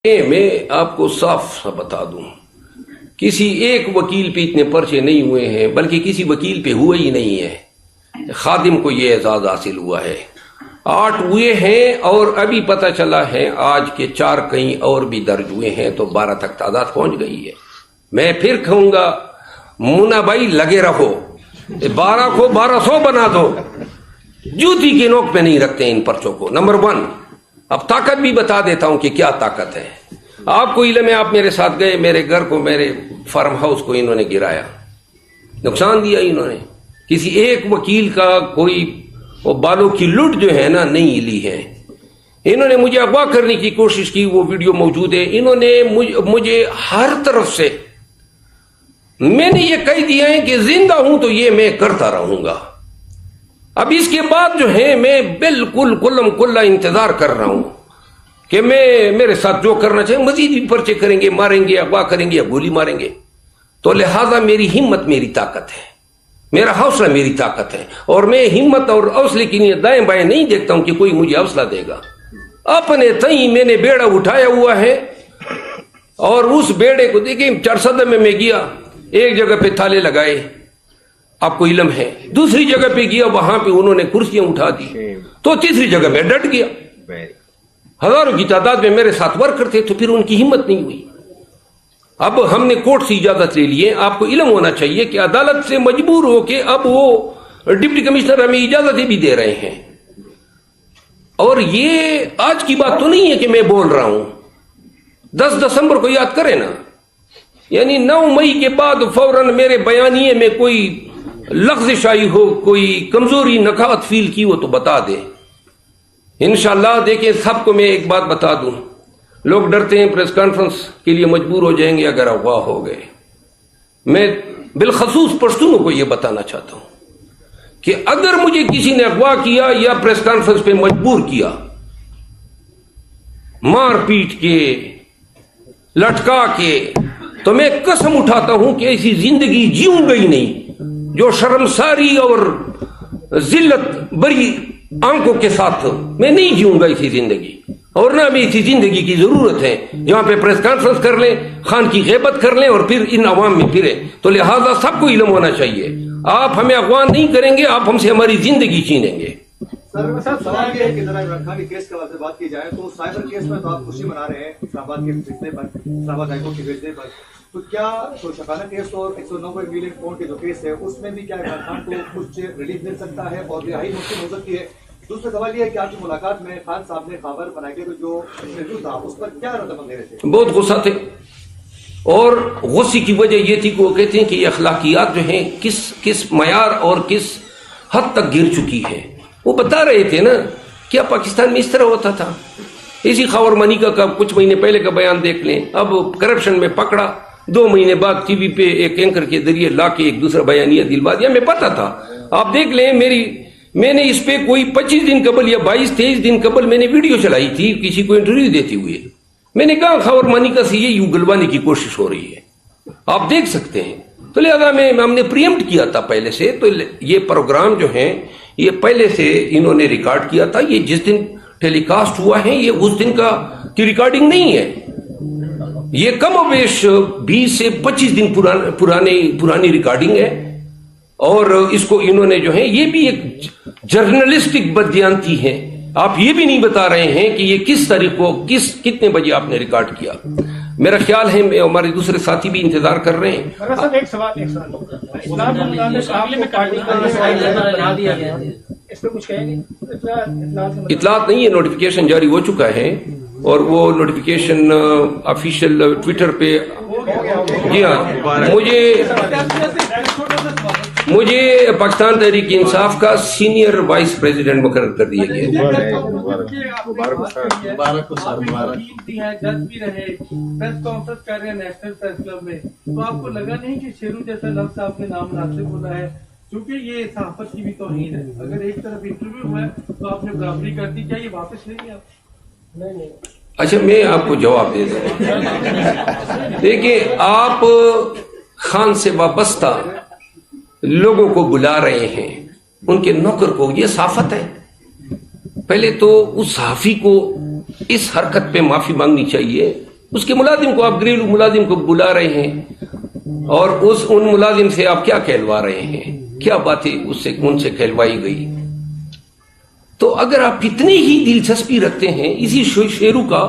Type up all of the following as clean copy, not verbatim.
میں آپ کو صاف سا بتا دوں، کسی ایک وکیل پہ اتنے پرچے نہیں ہوئے ہیں، بلکہ کسی وکیل پہ ہوئے ہی نہیں ہے۔ خادم کو یہ اعزاز حاصل ہوا ہے، 8 ہوئے ہیں اور ابھی پتہ چلا ہے آج کے 4 کہیں اور بھی درج ہوئے ہیں، تو 12 تک تعداد پہنچ گئی ہے۔ میں پھر کہوں گا مونا بھائی لگے رہو، 12 کو 1200 بنا دو، جوتی کے نوک پہ نہیں رکھتے ان پرچوں کو۔ نمبر 1، اب طاقت بھی بتا دیتا ہوں کہ کیا طاقت ہے۔ آپ کو علم ہے، آپ میرے ساتھ گئے، میرے گھر کو، میرے فارم ہاؤس کو انہوں نے گرایا، نقصان دیا انہوں نے۔ کسی ایک وکیل کا کوئی وہ بالوں کی لٹ جو ہے نا نہیں لی ہے۔ انہوں نے مجھے اغوا کرنے کی کوشش کی، وہ ویڈیو موجود ہے۔ انہوں نے مجھے ہر طرف سے، میں نے یہ کہہ دیا ہے کہ زندہ ہوں تو یہ میں کرتا رہوں گا۔ اب اس کے بعد جو ہے میں بالکل کلم کلا انتظار کر رہا ہوں کہ میرے ساتھ جو کرنا چاہے، مزید بھی پرچے کریں گے، ماریں گے، اغوا کریں گے یا گولی ماریں گے۔ تو لہذا میری ہمت میری طاقت ہے، میرا حوصلہ میری طاقت ہے، اور میں ہمت اور حوصلے کی لیے دائیں بائیں نہیں دیکھتا ہوں کہ کوئی مجھے حوصلہ دے گا۔ اپنے تئیں میں نے بیڑا اٹھایا ہوا ہے، اور اس بیڑے کو دیکھیں چرسد میں گیا، ایک جگہ پہ تالے لگائے، آپ کو علم ہے، دوسری جگہ پہ گیا، وہاں پہ انہوں نے کرسیاں اٹھا دی، تو تیسری جگہ میں ڈٹ گیا۔ ہزاروں کی تعداد میں میرے ساتھ ورکر تھے، تو پھر ان کی ہمت نہیں ہوئی۔ اب ہم نے کورٹ سے اجازت لے لی ہے۔ آپ کو علم ہونا چاہیے کہ عدالت سے مجبور ہو کے اب وہ ڈپٹی کمشنر ہمیں اجازتیں بھی دے رہے ہیں، اور یہ آج کی بات تو نہیں ہے کہ میں بول رہا ہوں۔ 10 دسمبر کو یاد کریں نا، یعنی 9 مئی کے بعد فوراً میرے بیانیے میں کوئی لغزش آئی ہو، کوئی کمزوری نکات فیل کی ہو تو بتا دے انشاءاللہ۔ دیکھیں سب کو میں ایک بات بتا دوں، لوگ ڈرتے ہیں پریس کانفرنس کے لیے مجبور ہو جائیں گے اگر اغوا ہو گئے۔ میں بالخصوص پشتونوں کو یہ بتانا چاہتا ہوں کہ اگر مجھے کسی نے اغوا کیا یا پریس کانفرنس پہ مجبور کیا، مار پیٹ کے، لٹکا کے، تو میں قسم اٹھاتا ہوں کہ ایسی زندگی جیوں گی نہیں جو شرمساری اور ذلت بری آنکھوں کے ساتھ میں نہیں جیوں گا ایسی زندگی، اور نہ بھی ایسی زندگی کی ضرورت ہے جہاں پہ پریس کانفرنس کر لیں، خان کی غیبت کر لیں اور پھر ان عوام میں پھریں۔ تو لہذا سب کو علم ہونا چاہیے، آپ ہمیں اغوا نہیں کریں گے، آپ ہم سے ہماری زندگی چھینیں گے۔ سوال یہ ہے کہ ذرا عمران خان کے کیس کے حوالے سے بات کی جائے تو سائبر کیس میں تو آپ خوشی منا رہے ہیں اسلام آباد کے فیصلے پر، اسلام آباد ہائی کورٹ کے فیصلے پر، تو کیا شفانہ کیس اور 190 ملین پاؤنڈ کے جو کیس ہے اس میں بھی کیا عمران خان کو کچھ ریلیف مل سکتا ہے اور رہائی ممکن ہو سکتی ہے؟ دوسرا سوال یہ ہے کہ آپ کی ملاقات میں خان صاحب نے خبر بنائی کے جو انٹرویو تھا اس پر کیا رد عمل دے رہے تھے؟ بہت غصہ تھے، اور غصے کی وجہ یہ تھی کہ وہ کہتے ہیں کہ یہ اخلاقیات جو ہیں کس معیار اور کس حد تک گر چکی ہے۔ وہ بتا رہے تھے نا کیا پاکستان میں اس طرح ہوتا تھا۔ اسی خاور مانیکا کا کچھ مہینے پہلے کا بیان دیکھ لیں، اب کرپشن میں پکڑا، 2 مہینے بعد ٹی وی پہ ایک اینکر کے ذریعے لا کے ایک دوسرا بیانیہ دلوا دیا۔ میں پتا تھا، آپ دیکھ لیں، میں نے اس پہ کوئی 25 دن قبل یا 22-23 دن قبل میں نے ویڈیو چلائی تھی کسی کو انٹرویو دیتے ہوئے۔ میں نے کہا خاور مانیکا سے یہ اگلوانے کی کوشش ہو رہی ہے، آپ دیکھ سکتے ہیں۔ تو لہذا ہم نے پریمپٹ کیا تھا پہلے سے، تو یہ پروگرام جو ہیں یہ پہلے سے انہوں نے ریکارڈ کیا تھا۔ یہ جس دن ٹیلی کاسٹ ہوا ہے یہ اس دن کی ریکارڈنگ نہیں ہے، یہ کم و بیش 20 سے 25 دن پرانی ریکارڈنگ ہے، اور اس کو انہوں نے جو ہے، یہ بھی ایک جرنلسٹک بددیانتی ہے۔ آپ یہ بھی نہیں بتا رہے ہیں کہ یہ کس تاریخ کو کتنے بجے آپ نے ریکارڈ کیا۔ میرا خیال ہے ہمارے دوسرے ساتھی بھی انتظار کر رہے ہیں۔ اطلاعات نہیں ہے، نوٹیفیکیشن جاری ہو چکا ہے، اور وہ نوٹیفیکیشن آفیشیل ٹویٹر پہ، جی ہاں، مجھے پاکستان تحریک انصاف کا سینئر وائس پریزیڈنٹ مقرر کر دیا گیا۔ تو آپ کو لگا نہیں کہ شیرو جیسا لفظ آپ نے نامناسب بولا ہے؟ کیونکہ یہ صحافت کی بھی توہین ہے، اگر ایک طرف انٹرویو ہوا ہے تو آپ نے برابری کر دی، کیا یہ واپس لیں گے آپ؟ نہیں۔ اچھا میں آپ کو جواب دے دوں۔ دیکھیں، آپ خان سے وابستہ لوگوں کو بلا رہے ہیں، ان کے نوکر کو، یہ صحافت ہے۔ پہلے تو اس صحافی کو اس حرکت پہ معافی مانگنی چاہیے اس کے ملازم کو آپ گھریلو ملازم کو بلا رہے ہیں اور ان ملازم سے آپ کیا کہلوا رہے ہیں, کیا باتیں ان سے کہلوائی گئی. تو اگر آپ اتنی ہی دلچسپی رکھتے ہیں اسی شیرو کا,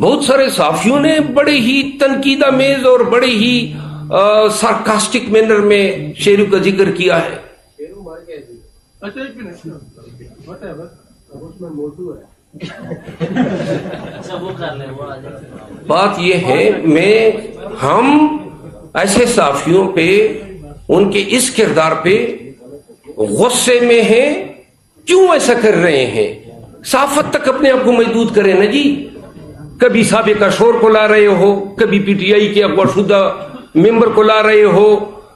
بہت سارے صحافیوں نے بڑے ہی تنقید آمیز اور بڑے ہی سارکاسٹک مینر میں شیرو کا ذکر کیا ہے. اچھا ایک منٹ بات یہ ہے ہم ایسے صحافیوں پہ ان کے اس کردار پہ غصے میں ہیں. کیوں ایسا کر رہے ہیں؟ صحافت تک اپنے آپ کو محدود کریں نا جی. کبھی سابقہ شور کو لا رہے ہو, کبھی پی ٹی آئی کے اغوا شدہ ممبر کو لا رہے ہو,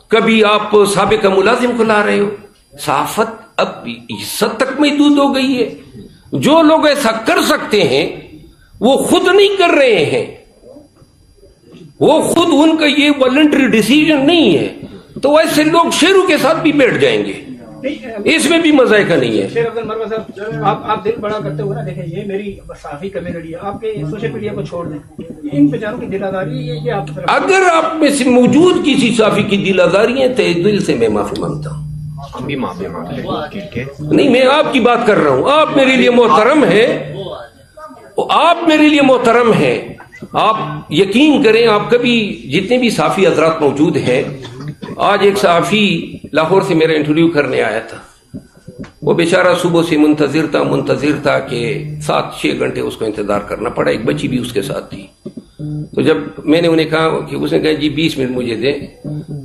کبھی آپ سابقہ ملازم کو لا رہے ہو. صحافت اب عزت تک محدود ہو گئی ہے. جو لوگ ایسا کر سکتے ہیں وہ خود نہیں کر رہے ہیں, وہ خود ان کا یہ والنٹری ڈیسیژن نہیں ہے. تو ایسے لوگ شیرو کے ساتھ بھی بیٹھ جائیں گے, اس میں بھی مزاح کا نہیں ہے. شیر افضل مروا صاحب, آپ دل بڑا کرتے ہوئے نا, دیکھیں یہ میری صحافی کمیونٹی ہے, آپ کے سوشل میڈیا کو چھوڑ دیں, ان بیچاروں کی دل آزاری ہے یہ آپ. اگر آپ میں سے موجود کسی صحافی کی دل آزاری ہے تو دل سے میں معافی مانگتا ہوں. نہیں, میں آپ کی بات کر رہا ہوں. آپ میرے لیے محترم ہیں, آپ میرے لیے محترم ہیں. آپ یقین کریں, آپ کبھی جتنے بھی صحافی حضرات موجود ہیں, آج ایک صحافی لاہور سے میرا انٹرویو کرنے آیا تھا. وہ بیچارہ صبح سے منتظر تھا کہ 7-6 گھنٹے اس کو انتظار کرنا پڑا. ایک بچی بھی اس کے ساتھ تھی. تو جب میں نے انہیں کہا کہ اس نے کہا جی 20 منٹ مجھے دیں,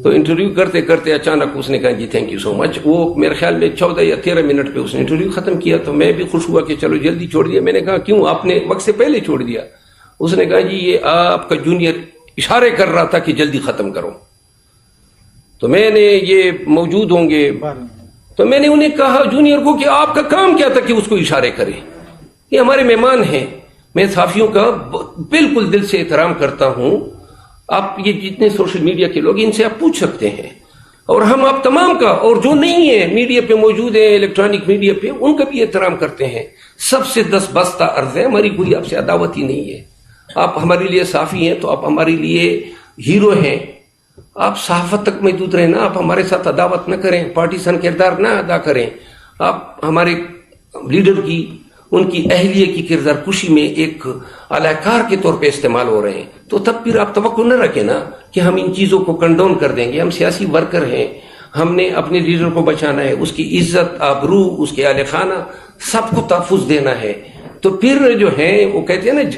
تو انٹرویو کرتے کرتے اچانک اس نے کہا جی تھینک یو سو مچ. وہ میرے خیال میں 14 یا 13 منٹ پہ اس نے انٹرویو ختم کیا. تو میں بھی خوش ہوا کہ چلو جلدی چھوڑ دیا. میں نے کہا کیوں, آپ نے وقت سے پہلے چھوڑ دیا. اس نے کہا جی یہ آپ کا جونیئر اشارے کر رہا تھا کہ جلدی ختم کرو. تو میں نے یہ موجود ہوں گے, تو میں نے انہیں کہا جونیئر کو کہ آپ کا کام کیا تھا کہ اس کو اشارے کرے, یہ ہمارے مہمان ہیں. میں صحافیوں کا بالکل دل سے احترام کرتا ہوں. آپ یہ جتنے سوشل میڈیا کے لوگ ان سے آپ پوچھ سکتے ہیں, اور ہم آپ تمام کا, اور جو نہیں ہے میڈیا پہ موجود ہیں الیکٹرانک میڈیا پہ, ان کا بھی احترام کرتے ہیں. سب سے دست بستہ عرض ہے, ہماری کوئی آپ سے عداوت ہی نہیں ہے. آپ ہمارے لیے صحافی ہیں تو آپ ہمارے لیے ہیرو ہیں. آپ صحافت تک محدود رہیں نا, آپ ہمارے ساتھ عداوت نہ کریں, پارٹیسن کردار نہ ادا کریں. آپ ہمارے لیڈر کی, ان کی اہلیہ کی کردار کشی میں ایک اعلی کے طور پہ استعمال ہو رہے ہیں. تو تب پھر آپ توقع نہ رکھیں نا کہ ہم ان چیزوں کو کنڈون کر دیں گے. ہم سیاسی ورکر ہیں, ہم نے اپنے لیڈر کو بچانا ہے, اس کی عزت آبرو, اس کے اہل خانہ سب کو تحفظ دینا ہے. تو پھر جو ہے وہ کہتے ہیں نا,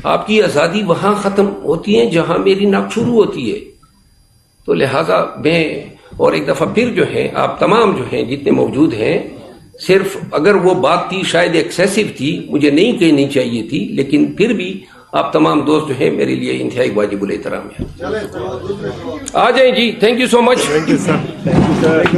آپ کی آزادی وہاں ختم ہوتی ہے جہاں میری ناک شروع ہوتی ہے. تو لہٰذا میں, اور ایک دفعہ پھر جو ہے آپ تمام جو ہیں جتنے موجود ہیں, صرف اگر وہ بات تھی شاید ایکسیسو تھی, مجھے نہیں کہنی چاہیے تھی, لیکن پھر بھی آپ تمام دوست جو ہیں میرے لیے انتہائی واجب الاحترام ہیں. آ جائیں جی, تھینک یو سو مچ.